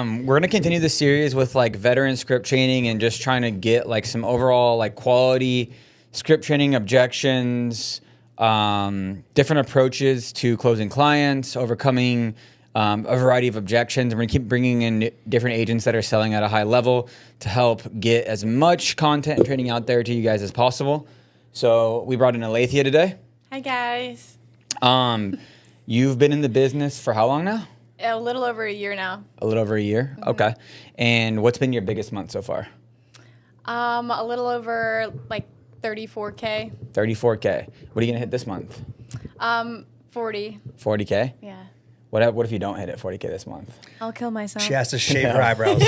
we're gonna continue the series with like veteran script training and just trying to get like some overall like quality script training objections, different approaches to closing clients, overcoming a variety of objections. And we're gonna keep bringing in different agents that are selling at a high level to help get as much content and training out there to you guys as possible. So we brought in Alathea today. Hi guys. You've been in the business for how long now? A little over a year now. A little over a year? Mm-hmm. Okay. And what's been your biggest month so far? A little over like 34K. 34K. What are you gonna hit this month? 40. 40K? Yeah. What if you don't hit it 40K this month? I'll kill myself. She has to shave her eyebrows.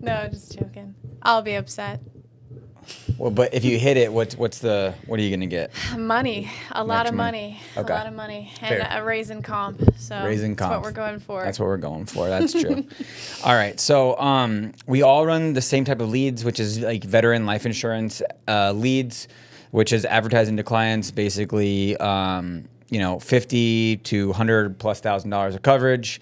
No, just joking. I'll be upset. Well, but if you hit it, what are you gonna get? Money, a lot of money, okay. A lot of money, and Fair. a raise in comp. So raise in comp. That's what we're going for. That's what we're going for. That's true. All right. So we all run the same type of leads, which is like veteran life insurance leads, which is advertising to clients, basically. $50 to $100,000+ of coverage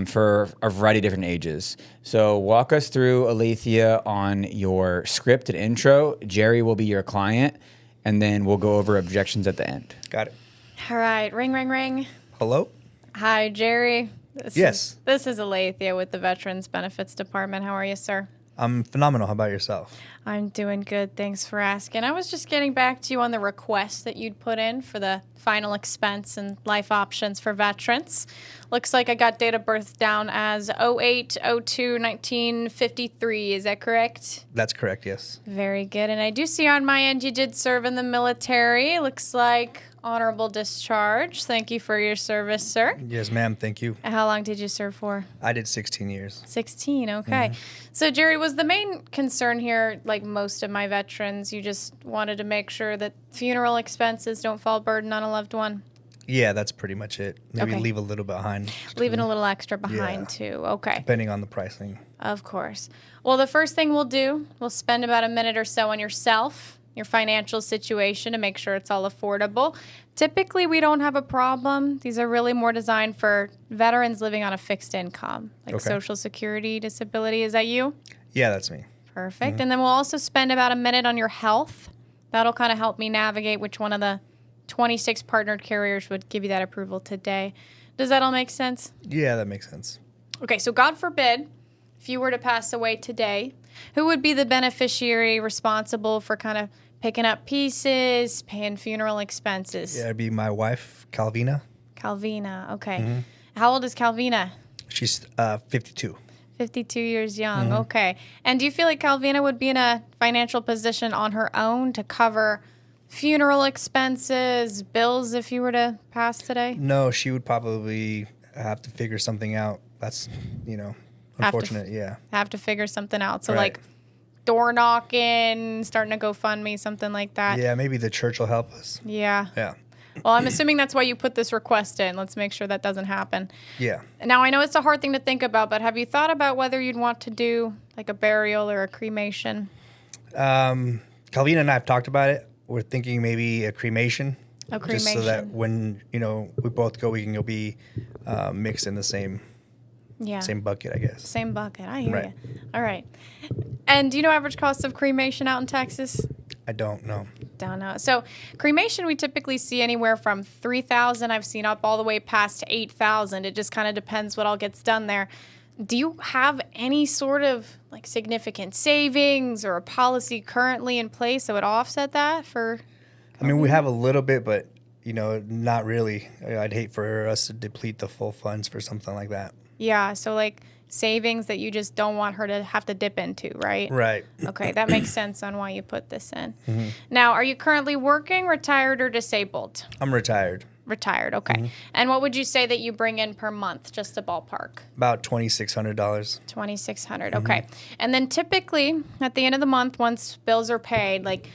for a variety of different ages. So walk us through, Alathea, on your script and intro. Gerry will be your client, and then we'll go over objections at the end. Got it. All right, ring, ring, ring. Hello? Hi, Gerry. Yes. This is Alathea with the Veterans Benefits Department. How are you, sir? I'm phenomenal. How about yourself? I'm doing good. Thanks for asking. I was just getting back to you on the request that you'd put in for the final expense and life options for veterans. Looks like I got date of birth down as 08/02/1953. Is that correct? That's correct, yes. Very good. And I do see on my end you did serve in the military. Looks like honorable discharge. Thank you for your service, sir. Yes, ma'am. Thank you. How long did you serve for? I did 16 years. 16, okay. So, Gerry, was the main concern here, like most of my veterans, you just wanted to make sure that funeral expenses don't fall burden on a loved one? Yeah, that's pretty much it. Maybe Okay. leave a little behind. Leaving a little extra behind, Yeah. too. Okay. Depending on the pricing. Of course. Well, the first thing we'll do, we'll spend about a minute or so on yourself, your financial situation, to make sure it's all affordable. Typically, we don't have a problem. These are really more designed for veterans living on a fixed income, like Okay. Social Security, disability. Is that you? Yeah, that's me. Perfect. And then we'll also spend about a minute on your health. That'll kind of help me navigate which one of the 26 partnered carriers would give you that approval today. Does that all make sense? Yeah, that makes sense. Okay, so God forbid, if you were to pass away today, who would be the beneficiary responsible for kind of picking up pieces, paying funeral expenses? Yeah, it'd be my wife, Calvina. Calvina, okay. How old is Calvina? She's 52. 52 years young, okay. And do you feel like Calvina would be in a financial position on her own to cover funeral expenses, bills if you were to pass today? No, she would probably have to figure something out. That's, unfortunate, yeah. Have to figure something out. So Right. like door knocking, starting a GoFundMe, something like that. Yeah, maybe the church will help us. Yeah. Yeah. Well, I'm assuming that's why you put this request in. Let's make sure that doesn't happen. Yeah. Now, I know it's a hard thing to think about, but have you thought about whether you'd want to do like a burial or a cremation? Calvina and I have talked about it. We're thinking maybe a cremation. A cremation. Just so that when, we both go, we can go be mixed in the same bucket, I guess. Same bucket. I hear Right. you. All right. And do you know average cost of cremation out in Texas? I don't know. Don't know. So cremation, we typically see anywhere from $3,000. I've seen up all the way past $8,000. It just kind of depends what all gets done there. Do you have any sort of like significant savings or a policy currently in place that would offset that for? I mean, we have a little bit, but, not really. I'd hate for us to deplete the full funds for something like that. Yeah. So like savings that you just don't want her to have to dip into, right? Right. Okay. That makes sense on why you put this in. Now, are you currently working, retired, or disabled? I'm retired. Retired. Okay. And what would you say that you bring in per month? Just a ballpark. About $2,600. $2,600. Okay. And then typically at the end of the month, once bills are paid, like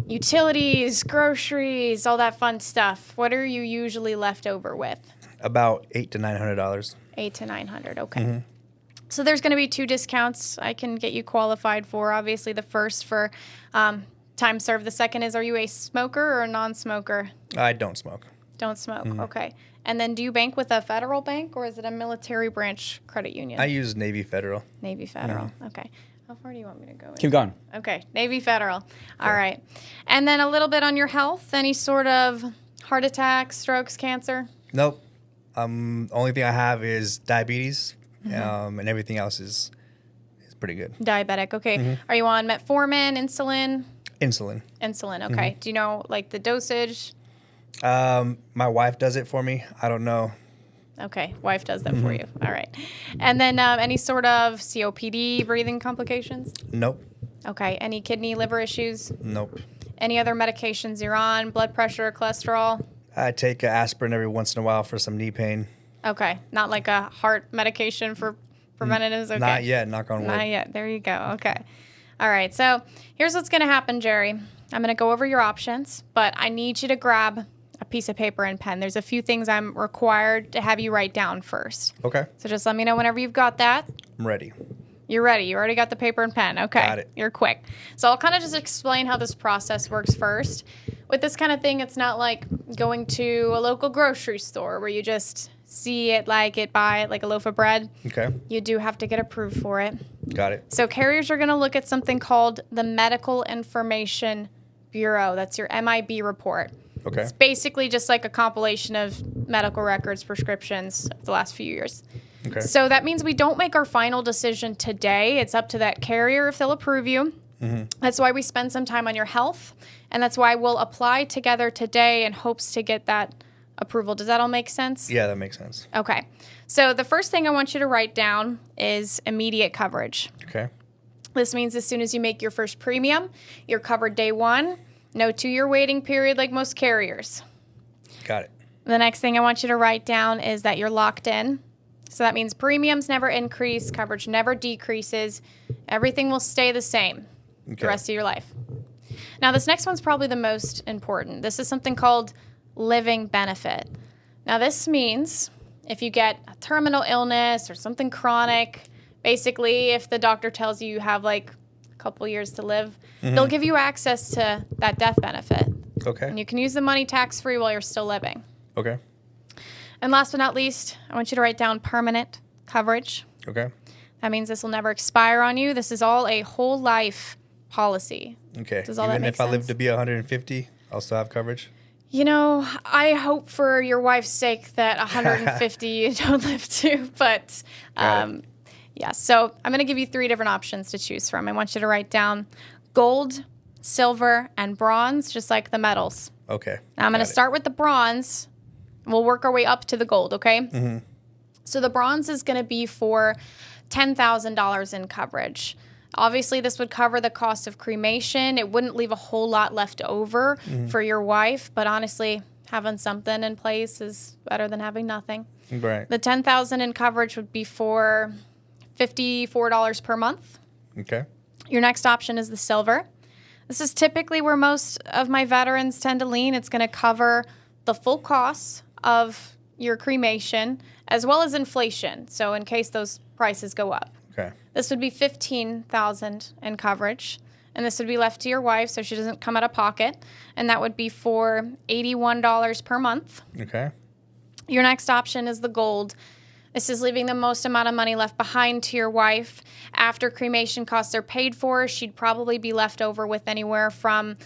utilities, groceries, all that fun stuff, what are you usually left over with? About $800 to $900. $800 to $900. Okay. So there's going to be two discounts I can get you qualified for. Obviously, the first for time served. The second is, are you a smoker or a non-smoker? I don't smoke. Don't smoke. Okay. And then do you bank with a federal bank or is it a military branch credit union? I use Navy Federal. Navy Federal. Okay. How far do you want me to go? Keep going. Okay. Navy Federal. All right. And then a little bit on your health. Any sort of heart attacks, strokes, cancer? Nope. Only thing I have is diabetes, and everything else is pretty good. Diabetic. Okay. Are you on metformin, insulin? Insulin. Insulin. Okay. Do you know like the dosage? My wife does it for me. I don't know. Okay. Wife does that for you. All right. And then any sort of COPD, breathing complications? Nope. Okay. Any kidney, liver issues? Nope. Any other medications you're on? Blood pressure, cholesterol? I take aspirin every once in a while for some knee pain. Okay. Not like a heart medication for preventatives? Okay. Not yet. Knock on wood. Not yet. There you go. Okay. All right. So here's what's going to happen, Gerry. I'm going to go over your options, but I need you to grab a piece of paper and pen. There's a few things I'm required to have you write down first. Okay. So just let me know whenever you've got that. I'm ready. You're ready. You already got the paper and pen. Okay. Got it. You're quick. So I'll kind of just explain how this process works first. With this kind of thing, it's not like going to a local grocery store where you just see it, like it, buy it, like a loaf of bread. Okay. You do have to get approved for it. Got it. So carriers are going to look at something called the Medical Information Bureau. That's your MIB report. Okay. It's basically just like a compilation of medical records, prescriptions of the last few years. Okay. So that means we don't make our final decision today. It's up to that carrier if they'll approve you. That's why we spend some time on your health, and that's why we'll apply together today in hopes to get that approval. Does that all make sense? Yeah, that makes sense. Okay. So the first thing I want you to write down is immediate coverage. Okay. This means as soon as you make your first premium, you're covered day one. No 2-year waiting period like most carriers. Got it. The next thing I want you to write down is that you're locked in. So that means premiums never increase, coverage never decreases. Everything will stay the same the rest of your life. Now, this next one's probably the most important. This is something called living benefit. Now, this means if you get a terminal illness or something chronic, basically if the doctor tells you you have like a couple years to live, they'll give you access to that death benefit. Okay. And you can use the money tax-free while you're still living. Okay. And last but not least, I want you to write down permanent coverage. Okay. That means this will never expire on you. This is all a whole life policy. Okay. Does all that Even make if I live sense? to be 150, I'll still have coverage? You know, I hope for your wife's sake that 150 you don't live to. But yeah, so I'm going to give you 3 different options to choose from. I want you to write down gold, silver, and bronze, just like the metals. Okay. Now I'm going to start with the bronze. We'll work our way up to the gold, okay? So the bronze is going to be for $10,000 in coverage. Obviously, this would cover the cost of cremation. It wouldn't leave a whole lot left over for your wife, but honestly, having something in place is better than having nothing. Right. The $10,000 in coverage would be for $54 per month. Okay. Your next option is the silver. This is typically where most of my veterans tend to lean. It's going to cover the full costs of your cremation as well as inflation. So in case those prices go up. Okay. This would be $15,000 in coverage, and this would be left to your wife so she doesn't come out of pocket, and that would be for $81 per month. Okay. Your next option is the gold. This is leaving the most amount of money left behind to your wife. After cremation costs are paid for, she'd probably be left over with anywhere from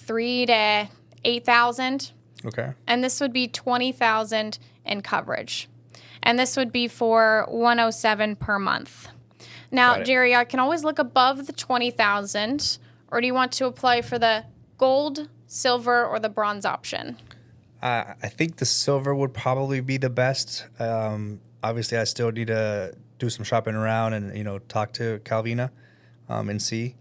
$3,000 to $8,000. Okay. And this would be $20,000 in coverage. And this would be for $107 per month. Now, Gerry, I can always look above the $20,000, or do you want to apply for the gold, silver, or the bronze option? I think the silver would probably be the best. Obviously, I still need to do some shopping around and, talk to Calvina and see.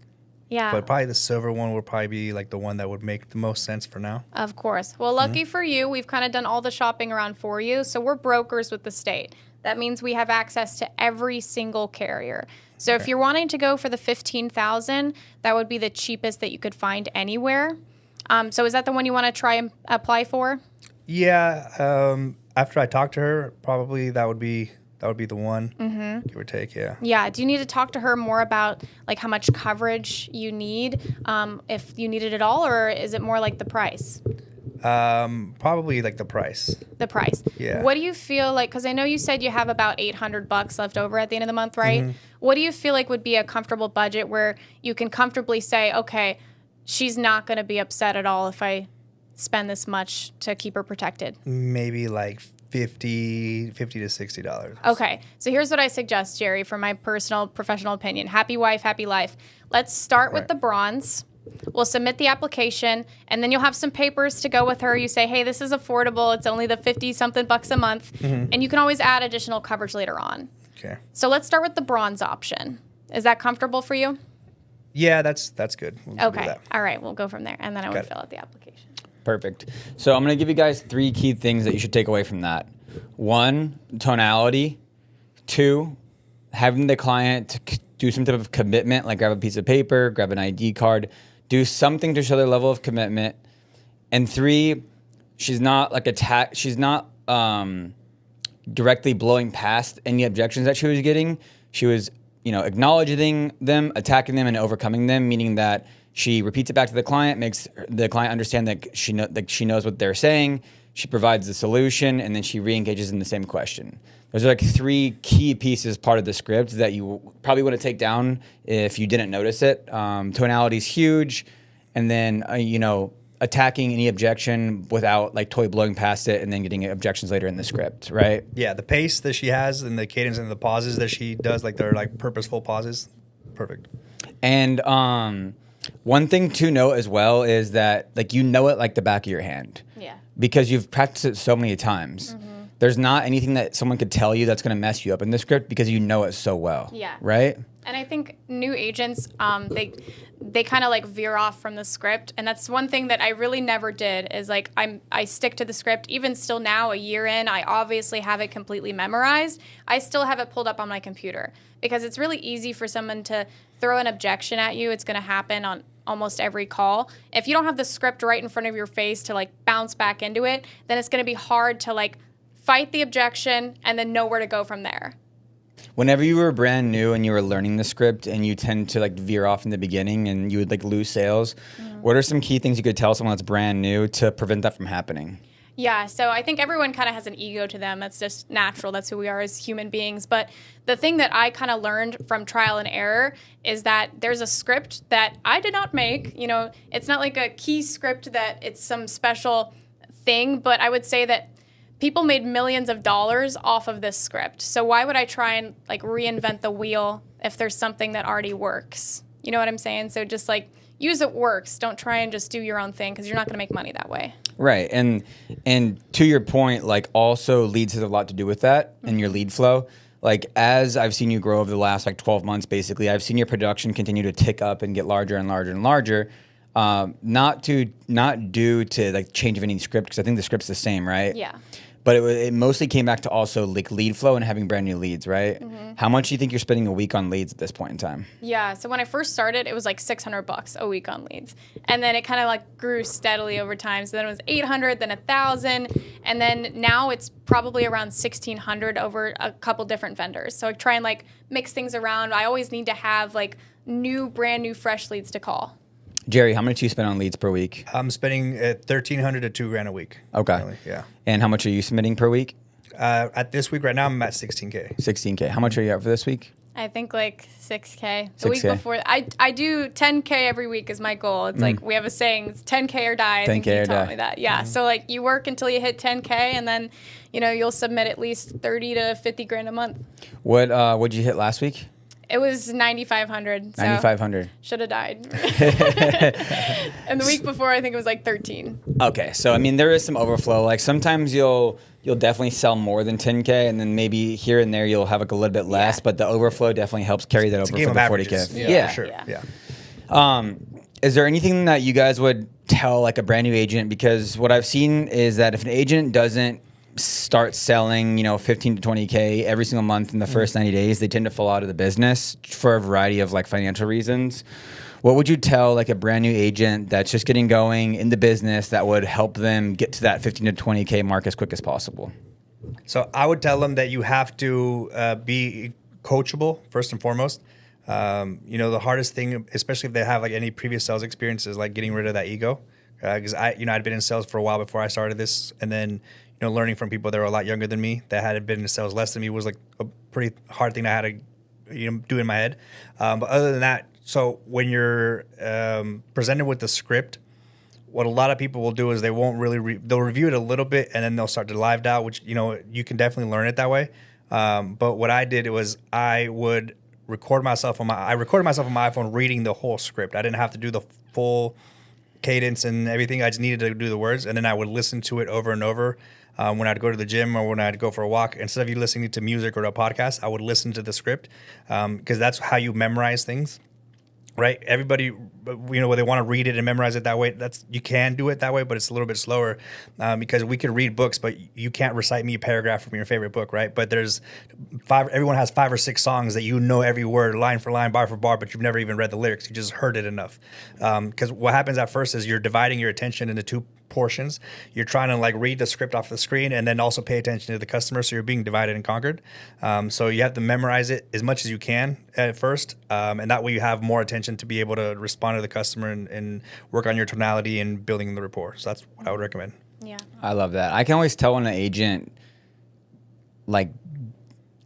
Yeah. But probably the silver one would probably be like the one that would make the most sense for now. Of course. Well, lucky for you, we've kind of done all the shopping around for you. So we're brokers with the state. That means we have access to every single carrier. So if you're wanting to go for the $15,000, that would be the cheapest that you could find anywhere. So is that the one you want to try and apply for? Yeah. After I talk to her, probably that would be the one, give or take. Yeah. Yeah. Do you need to talk to her more about like how much coverage you need, if you need it at all, or is it more like the price? Probably like the price. The price. Yeah. What do you feel like, because I know you said you have about $800 left over at the end of the month, right? What do you feel like would be a comfortable budget where you can comfortably say, okay, she's not going to be upset at all if I spend this much to keep her protected? Maybe like $50 to $60. Okay. So here's what I suggest, Gerry, from my personal professional opinion. Happy wife, happy life. Let's start with the bronze. We'll submit the application, and then you'll have some papers to go with her. You say, hey, this is affordable. It's only the 50-something bucks a month. And you can always add additional coverage later on. Okay. So let's start with the bronze option. Is that comfortable for you? Yeah, that's good. We'll do Okay. that. All right. We'll go from there. And then I would Got it. fill out the application. Perfect. So I'm going to give you guys 3 key things that you should take away from that. 1, tonality. 2, having the client do some type of commitment, like grab a piece of paper, grab an ID card, do something to show their level of commitment. And 3, she's not like she's not directly blowing past any objections that she was getting. She was, acknowledging them, attacking them, and overcoming them, meaning that she repeats it back to the client, makes the client understand that she knows what they're saying. She provides the solution, and then she re-engages in the same question. Those are like 3 key pieces part of the script that you probably want to take down if you didn't notice it. Tonality is huge, and then attacking any objection without like totally blowing past it, and then getting objections later in the script, right? Yeah, the pace that she has and the cadence and the pauses that she does, like they're like purposeful pauses. Perfect. And one thing to note as well is that like it like the back of your hand. Yeah. Because you've practiced it so many times. There's not anything that someone could tell you that's going to mess you up in the script because you know it so well. Yeah. Right? And I think new agents, they kind of like veer off from the script, and that's one thing that I really never did. Is like I stick to the script. Even still now, a year in, I obviously have it completely memorized. I still have it pulled up on my computer because it's really easy for someone to throw an objection at you. It's going to happen on almost every call. If you don't have the script right in front of your face to like bounce back into it, then it's going to be hard to like fight the objection and then know where to go from there. Whenever you were brand new and you were learning the script and you tend to like veer off in the beginning and you would like lose sales, what are some key things you could tell someone that's brand new to prevent that from happening? Yeah, so I think everyone kind of has an ego to them. That's just natural. That's who we are as human beings. But the thing that I kind of learned from trial and error is that there's a script that I did not make. It's not like a key script that it's some special thing, but I would say that people made millions of dollars off of this script. So why would I try and like reinvent the wheel if there's something that already works? You know what I'm saying? So just like use what works. Don't try and just do your own thing because you're not going to make money that way. Right. And to your point, like also leads has a lot to do with that in your lead flow. Like as I've seen you grow over the last like 12 months, basically, I've seen your production continue to tick up and get larger and larger and larger. Not due to like change of any script, because I think the script's the same, right? Yeah. But it mostly came back to also like lead flow and having brand new leads, right? How much do you think you're spending a week on leads at this point in time? Yeah, so when I first started, it was like $600 a week on leads. And then it kind of like grew steadily over time. So then it was 800, then 1,000, and then now it's probably around 1,600 over a couple different vendors. So I try and like mix things around. I always need to have like brand new fresh leads to call. Gerry, how much do you spend on leads per week? I'm spending $1,300 to $2,000 a week. Okay. Really, yeah. And how much are you submitting per week? At this week right now, I'm at $16K. $16K. How much are you at for this week? I think like 6K. The week 6K. before, I do 10K every week is my goal. It's like we have a saying, it's 10K or die. I think 10K you or taught die. me that. Yeah. So like you work until you hit 10K, and then you'll submit at least 30 to 50 grand a month. What'd you hit last week? It was 9,500. So 9,500. should have died. And the week before, I think it was like 13. Okay, so I mean there is some overflow. Like sometimes you'll definitely sell more than 10K, and then maybe here and there you'll have like a little bit less, but the overflow definitely helps carry that over for the 40K. Yeah, for sure. Yeah. Is there anything that you guys would tell like a brand new agent? Because what I've seen is that if an agent doesn't start selling, 15 to 20K every single month in the first 90 days, they tend to fall out of the business for a variety of like financial reasons. What would you tell like a brand new agent that's just getting going in the business that would help them get to that 15 to 20K mark as quick as possible? So I would tell them that you have to be coachable first and foremost. The hardest thing, especially if they have like any previous sales experience, is like getting rid of that ego. because I'd been in sales for a while before I started this, and then learning from people that were a lot younger than me that had been in sales less than me was like a pretty hard thing I had to do in my head. But other than that, so when you're presented with the script, what a lot of people will do is they won't really they'll review it a little bit and then they'll start to live out, which you can definitely learn it that way. But what I did was I would record myself on my iPhone reading the whole script. I didn't have to do the full cadence and everything. I just needed to do the words, and then I would listen to it over and over. When I'd go to the gym or when I'd go for a walk, instead of you listening to music or a podcast, I would listen to the script, because that's how you memorize things, right? Everybody, where they want to read it and memorize it that way, you can do it that way, but it's a little bit slower, because we can read books, but you can't recite me a paragraph from your favorite book, right? But everyone has 5 or 6 songs that every word, line for line, bar for bar, but you've never even read the lyrics. You just heard it enough. Because what happens at first is you're dividing your attention into 2 portions. You're trying to read the script off the screen and then also pay attention to the customer. So you're being divided and conquered. So you have to memorize it as much as you can at first. And that way you have more attention to be able to respond to the customer and work on your tonality and building the rapport. So that's what I would recommend. Yeah. I love that. I can always tell when an agent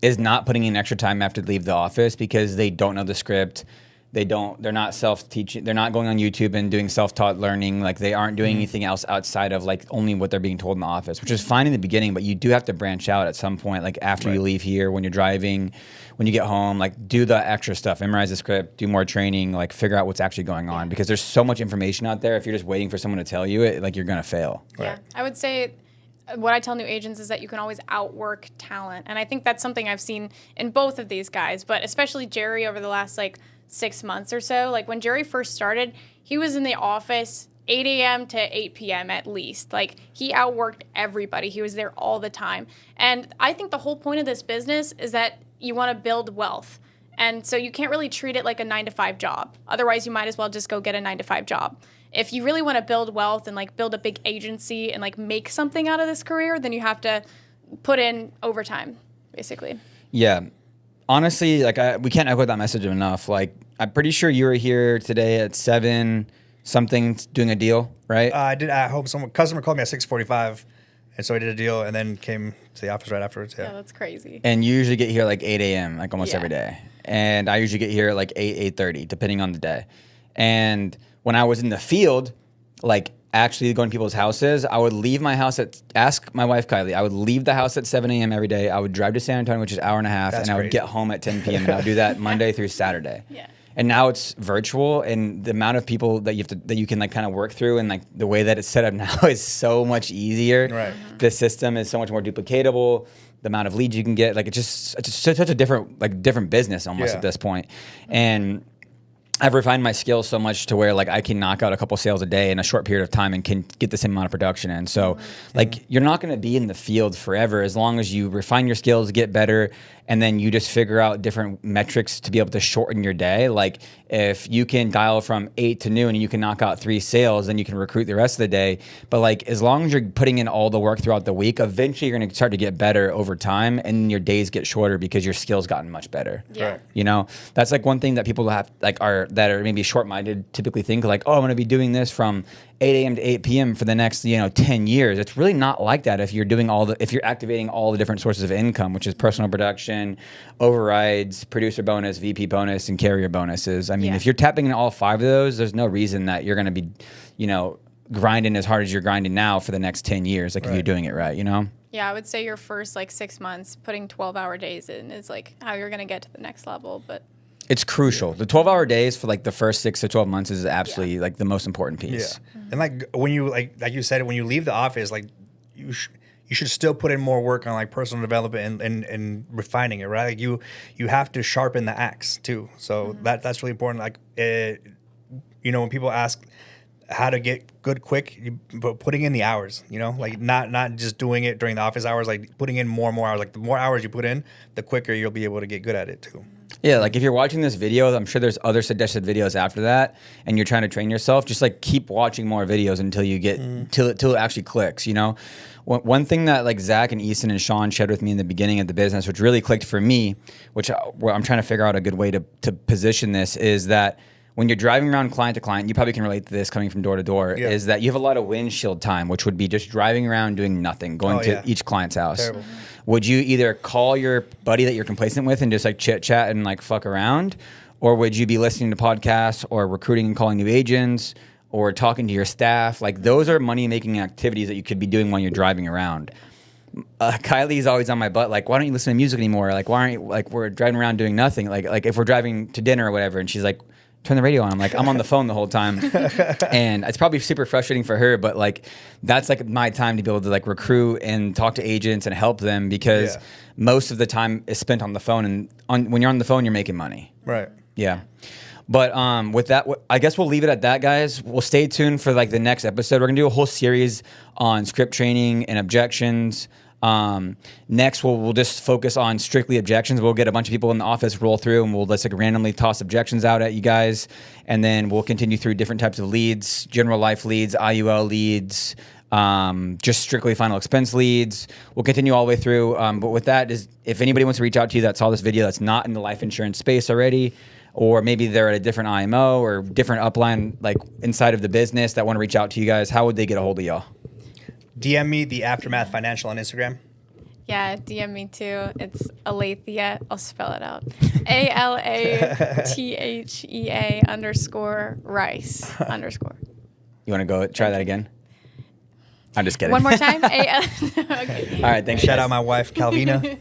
is not putting in extra time after they leave the office because they don't know the script. They're not self-teaching. They're not going on YouTube and doing self-taught learning. They aren't doing anything else outside of only what they're being told in the office, which is fine in the beginning, but you do have to branch out at some point, after you leave here, when you're driving, when you get home, do the extra stuff, memorize the script, do more training, figure out what's actually going on, because there's so much information out there. If you're just waiting for someone to tell you it, you're going to fail. Yeah. Right. I would say what I tell new agents is that you can always outwork talent. And I think that's something I've seen in both of these guys, but especially Gerry over the last 6 months or so. When Gerry first started, he was in the office 8 a.m. to 8 p.m. at least. He outworked everybody. He was there all the time. And I think the whole point of this business is that you want to build wealth. And so you can't really treat it like a 9-to-5 job. Otherwise, you might as well just go get a 9-to-5 job. If you really want to build wealth and build a big agency and make something out of this career, then you have to put in overtime, basically. Yeah. Honestly, we can't echo that message enough. I'm pretty sure you were here today at 7 something doing a deal, right? I did. I hope customer called me at 6:45, and so I did a deal, and then came to the office right afterwards. Yeah, that's crazy. And you usually get here 8 a.m. almost Yeah. every day, and I usually get here at 8:30, depending on the day. And when I was in the field, actually going to people's houses, I would leave my house ask my wife Kylie, I would leave the house at 7 a.m. every day. I would drive to San Antonio, which is an hour and a half, That's and I would crazy. get home at 10 p.m. and I would do that Monday through Saturday. Yeah. And now it's virtual, and the amount of people that you can kind of work through, and the way that it's set up now is so much easier. Right. The system is so much more duplicatable. The amount of leads you can get, it's just such a different business almost at this point. And I've refined my skills so much to where I can knock out a couple sales a day in a short period of time and can get the same amount of production in. So you're not going to be in the field forever as long as you refine your skills, get better, and then you just figure out different metrics to be able to shorten your day. If you can dial from 8 to noon and you can knock out 3 sales, then you can recruit the rest of the day. But as long as you're putting in all the work throughout the week, eventually you're going to start to get better over time, and your days get shorter because your skills gotten much better. Yeah. Right. That's one thing that people have that are maybe short-minded typically think oh, I'm going to be doing this from 8 a.m. to 8 p.m. for the next 10 years. It's really not like that if you're doing if you're activating all the different sources of income, which is personal production, overrides, producer bonus, VP bonus, and carrier bonuses. I mean, if you're tapping into all 5 of those, there's no reason that you're going to be, grinding as hard as you're grinding now for the next 10 years, if you're doing it right, Yeah, I would say your first 6 months putting 12-hour days in is how you're going to get to the next level, but It's crucial. The 12-hour days for the first 6 to 12 months is absolutely the most important piece. Yeah. And when you like you said, when you leave the office, you should still put in more work on personal development and refining it, right? You have to sharpen the axe too. So that's really important. When people ask how to get good quick, but putting in the hours, not just doing it during the office hours, putting in more and more hours. The more hours you put in, the quicker you'll be able to get good at it too. Yeah, if you're watching this video, I'm sure there's other suggested videos after that, and you're trying to train yourself, just keep watching more videos until you get till it actually clicks. One thing that Zach and Easton and Sean shared with me in the beginning of the business, which really clicked for me, where I'm trying to figure out a good way to position this, is that when you're driving around client to client, you probably can relate to this coming from door to door, Yeah. is that you have a lot of windshield time, which would be just driving around doing nothing, going to each client's house. Terrible. Would you either call your buddy that you're complacent with and just like chit chat and like fuck around? Or would you be listening to podcasts or recruiting and calling new agents or talking to your staff? Like those are money making activities that you could be doing when you're driving around. Kylie's always on my butt, like, why don't you listen to music anymore? Like, why aren't you, like, we're driving around doing nothing? Like if we're driving to dinner or whatever, and she's like, turn the radio on. I'm like, I'm on the phone the whole time. And it's probably super frustrating for her, but like, that's like my time to be able to like recruit and talk to agents and help them because most of the time is spent on the phone. And when you're on the phone, you're making money. Right. Yeah. But with that, I guess we'll leave it at that, guys. We'll stay tuned for like the next episode. We're gonna do a whole series on script training and objections. Next, we'll just focus on strictly objections. We'll get a bunch of people in the office, roll through, and we'll just like randomly toss objections out at you guys. And then we'll continue through different types of leads, general life leads, IUL leads, just strictly final expense leads. We'll continue all the way through. But with that, is if anybody wants to reach out to you that saw this video that's not in the life insurance space already, or maybe they're at a different IMO or different upline like inside of the business that want to reach out to you guys, how would they get a hold of y'all? DM me the Aftermath Financial on Instagram. Yeah, DM me too. It's Alathea. I'll spell it out. ALATHEA_Rice_. You want to go try that again? I'm just kidding. One more time. Okay. All right. Thanks. Shout out my wife, Calvina.